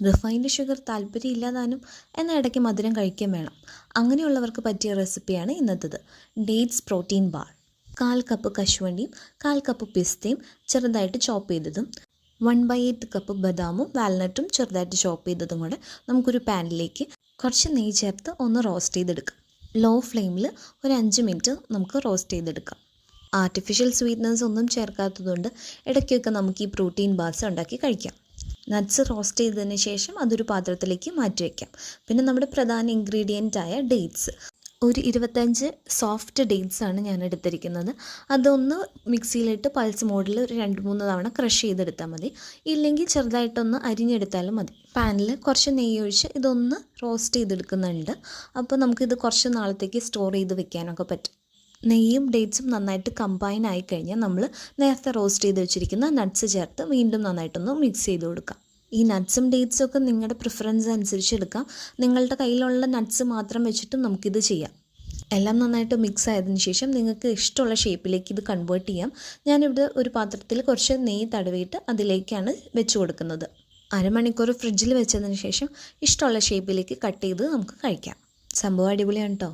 Refined sugar താല്പര്യമില്ലാതാനും എന്നാൽ ഇടയ്ക്ക് മധുരം കഴിക്കുകയും വേണം. അങ്ങനെയുള്ളവർക്ക് പറ്റിയ റെസിപ്പിയാണ് ഇന്നത്തേത്. Dates protein bar. 1/4 കപ്പ് കശുവണ്ടിയും 1/4 കപ്പ് പിസ്തയും ചെറുതായിട്ട് ചോപ്പ് ചെയ്തതും 1/8 കപ്പ് ബദാമും വാൽനട്ടും ചെറുതായിട്ട് ചോപ്പ് ചെയ്തതും കൂടെ നമുക്കൊരു പാനിലേക്ക് കുറച്ച് നെയ്യ് ചേർത്ത് ഒന്ന് റോസ്റ്റ് ചെയ്തെടുക്കാം. ലോ ഫ്ലെയിമിൽ ഒരു 5 മിനിറ്റ് നമുക്ക് റോസ്റ്റ് ചെയ്തെടുക്കാം. ആർട്ടിഫിഷ്യൽ സ്വീറ്റ്നസ് ഒന്നും ചേർക്കാത്തതുകൊണ്ട് ഇടയ്ക്കൊക്കെ നമുക്ക് ഈ പ്രോട്ടീൻ ബാർസ് ഉണ്ടാക്കി കഴിക്കാം. നട്ട്സ് റോസ്റ്റ് ചെയ്തതിന് ശേഷം അതൊരു പാത്രത്തിലേക്ക് മാറ്റി വയ്ക്കാം. പിന്നെ നമ്മുടെ പ്രധാന ഇൻഗ്രീഡിയൻ്റായ ഡേറ്റ്സ്, ഒരു 25 സോഫ്റ്റ് ഡേറ്റ്സ് ആണ് ഞാൻ എടുത്തിരിക്കുന്നത്. അതൊന്ന് മിക്സിയിലിട്ട് പൾസ് മോഡിൽ ഒരു 2-3 തവണ ക്രഷ് ചെയ്തെടുത്താൽ മതി. ഇല്ലെങ്കിൽ ചെറുതായിട്ടൊന്ന് അരിഞ്ഞെടുത്താലും മതി. പാനിൽ കുറച്ച് നെയ്യ് ഒഴിച്ച് ഇതൊന്ന് റോസ്റ്റ് ചെയ്തെടുക്കുന്നുണ്ട്. അപ്പോൾ നമുക്കിത് കുറച്ച് നാളത്തേക്ക് സ്റ്റോർ ചെയ്ത് വെക്കാനൊക്കെ പറ്റും. നെയ്യും ഡേറ്റ്സും നന്നായിട്ട് കമ്പൈൻ ആയി കഴിഞ്ഞാൽ നമ്മൾ നേരത്തെ റോസ്റ്റ് ചെയ്ത് വെച്ചിരിക്കുന്ന നട്ട്സ് ചേർത്ത് വീണ്ടും നന്നായിട്ടൊന്ന് മിക്സ് ചെയ്ത് കൊടുക്കാം. ഈ നട്ട്സും ഡേറ്റ്സും ഒക്കെ നിങ്ങളുടെ പ്രിഫറൻസ് അനുസരിച്ച് എടുക്കാം. നിങ്ങളുടെ കയ്യിലുള്ള നട്ട്സ് മാത്രം വെച്ചിട്ട് നമുക്കിത് ചെയ്യാം. എല്ലാം നന്നായിട്ട് മിക്സ് ആയതിനു ശേഷം നിങ്ങൾക്ക് ഇഷ്ടമുള്ള ഷേപ്പിലേക്ക് ഇത് കൺവേർട്ട് ചെയ്യാം. ഞാനിവിടെ ഒരു പാത്രത്തിൽ കുറച്ച് നെയ്യ് തടവിയിട്ട് അതിലേക്കാണ് വെച്ച് കൊടുക്കുന്നത്. അരമണിക്കൂർ ഫ്രിഡ്ജിൽ വെച്ചതിന് ശേഷം ഇഷ്ടമുള്ള ഷേപ്പിലേക്ക് കട്ട് ചെയ്ത് നമുക്ക് കഴിക്കാം. സംഭവം അടിപൊളിയാണ് കേട്ടോ.